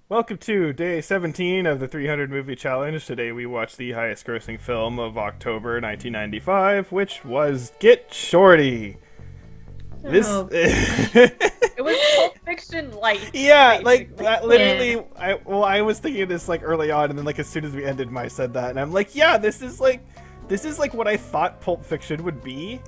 Welcome to day 17 of the 300 movie challenge. Today we watch the highest grossing film of October 1995, which was Get Shorty. This Oh, It was Pulp Fiction light. yeah, like basically. literally I was thinking of this like early on, and then like as soon as we ended, I said that, and I'm like, yeah, this is like what I thought Pulp Fiction would be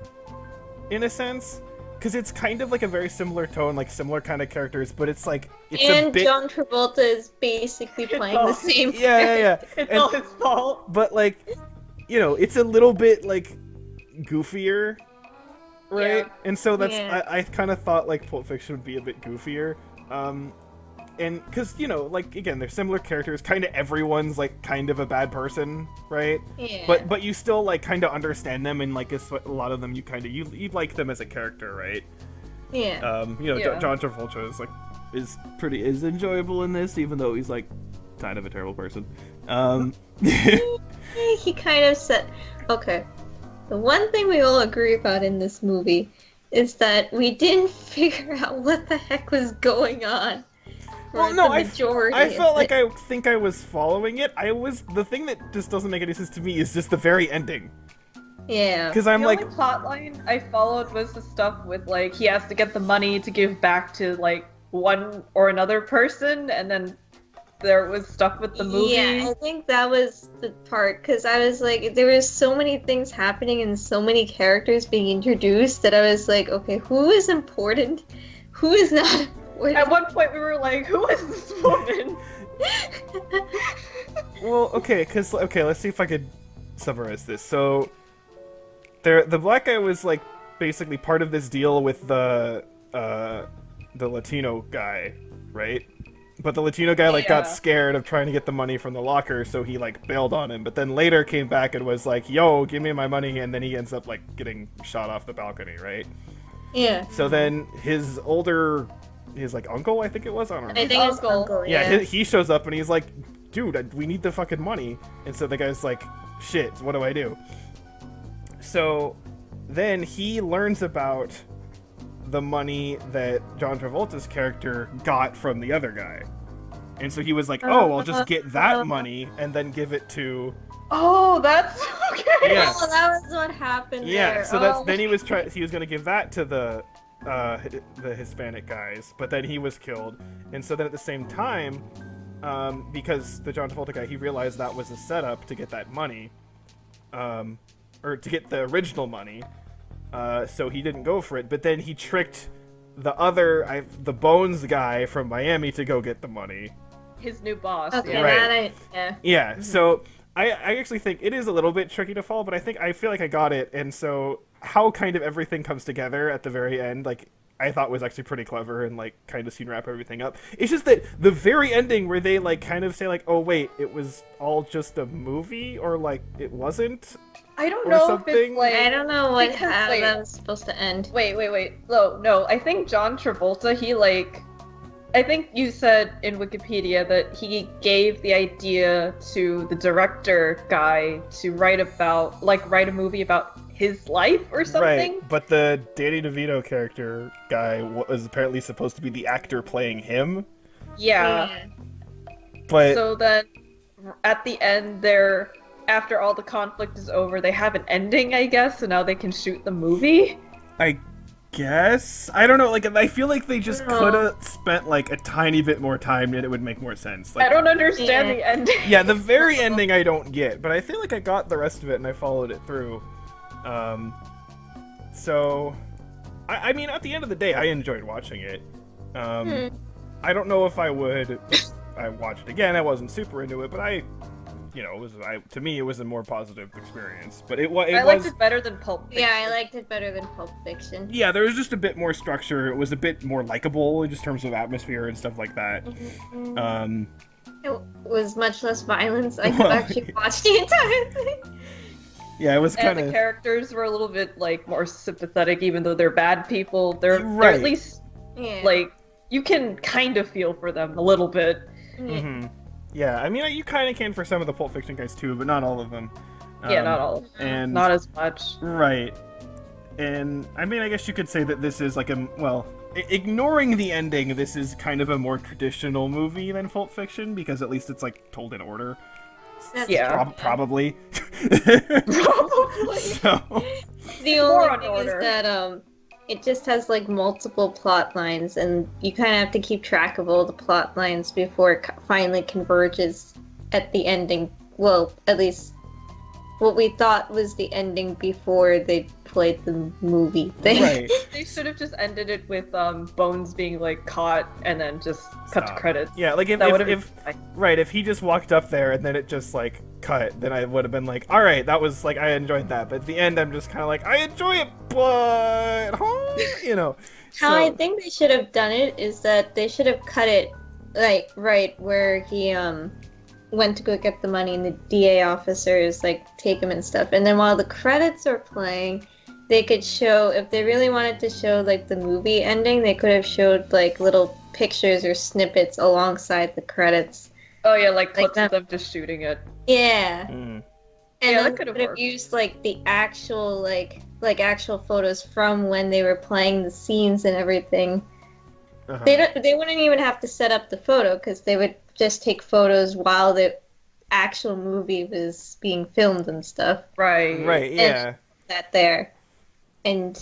in a sense. Because it's kind of like a very similar tone, like similar kind of characters, but it's like it's a and bit. John Travolta is basically playing all- the same. Yeah. It's And- all his fault. But like, it's a little bit like goofier, right? Yeah. And so that's Yeah. I kind of thought like Pulp Fiction would be a bit goofier, and because like again they're similar characters, kind of everyone's like kind of a bad person, right? Yeah. But you still like kind of understand them, and like a lot of them you kind of you like them as a character, right? Yeah. Yeah. John Travolta is enjoyable in this, even though he's like kind of a terrible person. He kind of said, okay, the one thing we all agree about in this movie is that we didn't figure out what the heck was going on. For Well, no, the majority I of felt like it. I think I was following it. The thing that just doesn't make any sense to me is just the very ending. Yeah. Because I'm The like, only plot line I followed was the stuff with like he has to get the money to give back to like one or another person, and then there was stuff with the movie. Yeah, I think that was the part, because I was like, there was so many things happening and so many characters being introduced that I was like, okay, who is important? Who is not important? At one point we were like, who is this woman? well, okay, let's see if I could summarize this. So, the black guy was like basically part of this deal with the Latino guy, right? But the Latino guy like got Yeah. scared of trying to get the money from the locker, so he like bailed on him. But then later came back and was like, "Yo, give me my money," and then he ends up like getting shot off the balcony, right? Yeah. So then his like uncle, I think it was, I don't remember. I think it's Uncle. Uncle, Yeah, yeah. he shows up and he's like, "Dude, we need the fucking money." And so the guy's like, "Shit, what do I do?" So then he learns about the money that John Travolta's character got from the other guy. And so he was like, "Oh, I'll just get that money and then give it to..." Oh, that's okay. Yeah. Oh, that was what happened Yeah, there. so that's Oh. then he was going to give that to the Hispanic guys, but then he was killed. And so then at the same time, because the John Travolta guy, he realized that was a setup to get that money, or to get the original money. So he didn't go for it, but then he tricked the Bones guy from Miami to go get the money. His new boss. Okay, Yeah. Right. yeah. Yeah, so I actually think it is a little bit tricky to follow, but I feel like I got it, and so how kind of everything comes together at the very end, like, I thought was actually pretty clever and, like, kind of scene wrap everything up. It's just that the very ending where they, like, kind of say, like, oh, wait, it was all just a movie, or, like, it wasn't? I don't Or know if something? it's like I don't know what Because, how wait. that was supposed to end. Wait. No, I think John Travolta, I think you said in Wikipedia that he gave the idea to the director guy to write a movie about his life or something. Right, but the Danny DeVito character guy was apparently supposed to be the actor playing him, Yeah. but... So then at the end after all the conflict is over, they have an ending, I guess, so now they can shoot the movie. I guess, I don't know. Like, I feel like they just No. could have spent like a tiny bit more time, and it would make more sense. Like, I don't understand Yeah. the ending. Yeah, the very ending I don't get, but I feel like I got the rest of it and I followed it through. So, I mean, at the end of the day, I enjoyed watching it. I don't know if I would. I watched it again. I wasn't super into it, but to me, it was a more positive experience. But it I liked it better than Pulp Fiction. Yeah, I liked it better than Pulp Fiction. Yeah, there was just a bit more structure. It was a bit more likable in just terms of atmosphere and stuff like that. It was much less violence. I could Well, actually watch the entire thing. Yeah, it was And kind the of... characters were a little bit like more sympathetic, even though they're bad people. They're Right. at least Yeah. like you can kind of feel for them a little bit. Yeah, I mean, you kind of can for some of the Pulp Fiction guys too, but not all of them. Yeah, not all. And Not as much. right, and I mean, I guess you could say that this is like ignoring the ending, this is kind of a more traditional movie than Pulp Fiction because at least it's like told in order. That's Yeah. Probably. Probably. So, The More only on thing order. is that it just has like multiple plot lines, and you kind of have to keep track of all the plot lines before it finally converges at the ending. Well, at least what we thought was the ending before they played the movie thing. right. They should have just ended it with Bones being like caught and then just cut to Stop. credits. Yeah, like That would have if been right, if he just walked up there and then it just like cut, then I would have been like, all right, that was like I enjoyed that. But at the end, I'm just kind of like, I enjoy it, but you know. How I think they should have done it is that they should have cut it like right where he went to go get the money and the DA officers like take him and stuff, and then while the credits are playing, they could show, if they really wanted to show like the movie ending, they could have showed like little pictures or snippets alongside the credits. Oh yeah, like clips that. of them just shooting it. Yeah. Mm. And Yeah, then that could've could have worked. used like the actual like actual photos from when they were playing the scenes and everything. Uh-huh. They wouldn't even have to set up the photo because they would just take photos while the actual movie was being filmed and stuff. Right. Right, yeah. That there, and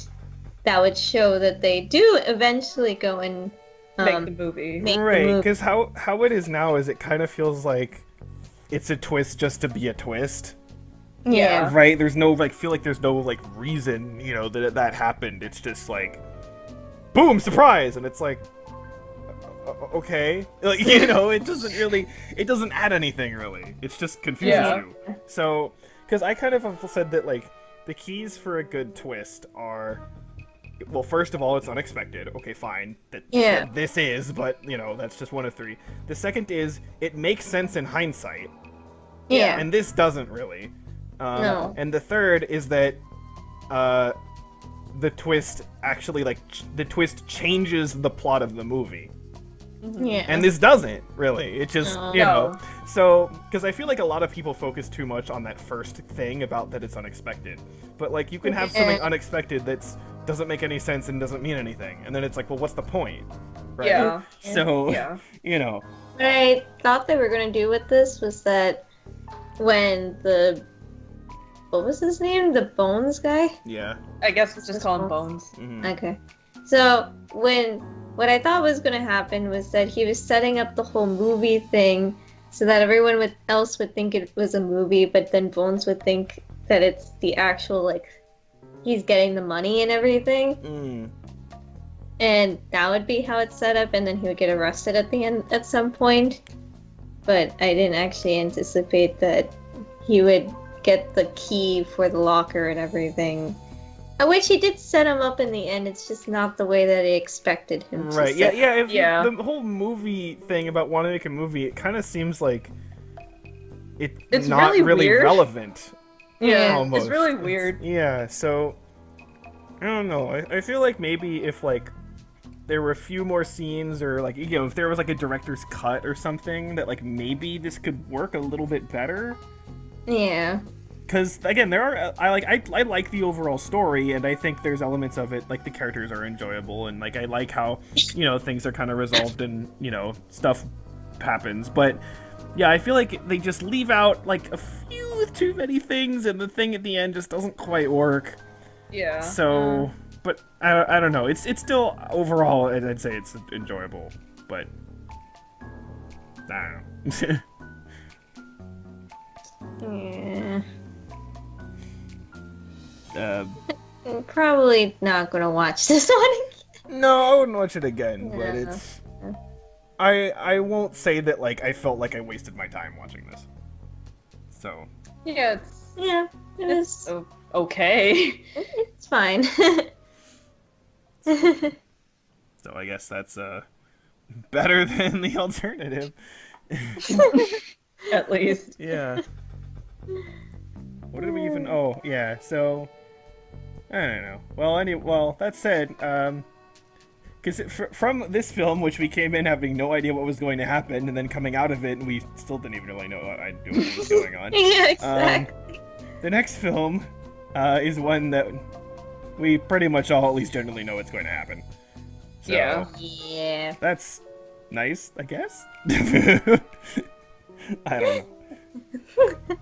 that would show that they do eventually go and Make the movie. make the Right, movie. because how it is now is it kind of feels like it's a twist just to be a twist. Yeah. Right? There's no like feel like there's no like reason, you know, that happened. It's just like boom, surprise, and it's like okay. Like, you know, it doesn't add anything really. It's just confuses Yeah. you. So, cuz I kind of have said that like the keys for a good twist are, well, first of all, it's unexpected. Okay, fine. Yeah. This is, but you know, that's just one of three. The second is it makes sense in hindsight, Yeah. and this doesn't really. No. And the third is that the twist actually the twist changes the plot of the movie. Yeah. And this doesn't really. It just, No. you know. So, because I feel like a lot of people focus too much on that first thing about that it's unexpected. But like, you can have something unexpected that's doesn't make any sense and doesn't mean anything, and then it's like, well, what's the point? Right? Yeah. So, Yeah. you know. What I thought they were gonna do with this was that when what was his name? The Bones guy? Yeah. I guess let's just call him Bones. Mhm. Okay. So what I thought was gonna happen was that he was setting up the whole movie thing so that everyone else would think it was a movie, but then Bones would think that it's the actual like he's getting the money and everything. Mm. And that would be how it's set up, and then he would get arrested at the end at some point. But I didn't actually anticipate that he would get the key for the locker and everything. Which he did set him up in the end, it's just not the way that I expected him to Right. Yeah. set. Yeah. Yeah. The whole movie thing about wanting to make a movie, it kind of seems like It's not really weird. relevant. Yeah. Almost. It's really weird. Yeah. So I don't know. I feel like maybe if like there were a few more scenes, or like, you know, if there was like a director's cut or something, that like maybe this could work a little bit better. Yeah. Because again, there are I like the overall story, and I think there's elements of it like the characters are enjoyable, and like I like how, you know, things are kind of resolved and, you know, stuff happens. But yeah, I feel like they just leave out like a few too many things, and the thing at the end just doesn't quite work. Yeah. So, but I don't know. It's still overall I'd say it's enjoyable, but I don't know. Yeah. uh, I'm probably not gonna watch this one. No, I wouldn't watch it again, but Yeah. it's... I won't say that, like, I felt like I wasted my time watching this. So... Yeah, Yeah, it's okay. it's fine. So I guess that's, better than the alternative. At least. Yeah. What did we even... Oh, yeah, so... I don't know. Well, that said, because from this film, which we came in having no idea what was going to happen, and then coming out of it, and we still didn't even really know what was going on. Yeah, exactly. The next film is one that we pretty much all at least generally know what's going to happen. So, Yeah. Yeah. that's nice, I guess. I don't know.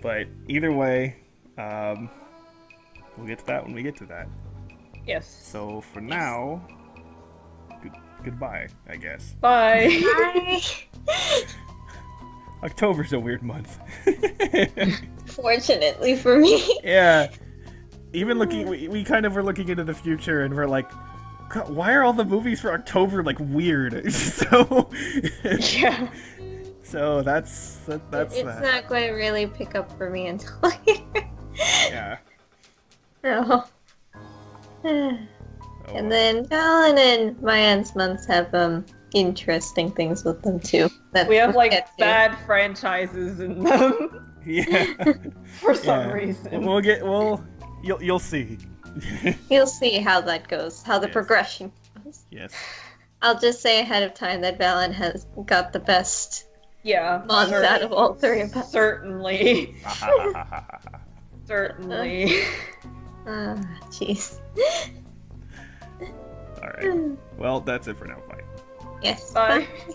But either way, we'll get to that when we get to that. Yes. So for now, goodbye, I guess. Bye. Bye. October's a weird month. Fortunately for me. Yeah. Even looking, we kind of were looking into the future, and we're like, God, why are all the movies for October like weird? So, Yeah. so that's It's that. not going to really pick up for me until later. Yeah. Oh. Oh, And then Alan and my aunt's months have interesting things with them too. That We have we'll like get to. bad franchises in them yeah. for some Yeah. reason. You'll see. You'll see how that goes, how the Yes. progression goes. Yes. I'll just say ahead of time that Valen has got the best Yeah. month out of all three of us. Certainly. Certainly. Ah, jeez. All right. Well, that's it for now. Bye. Yes. Bye. Bye.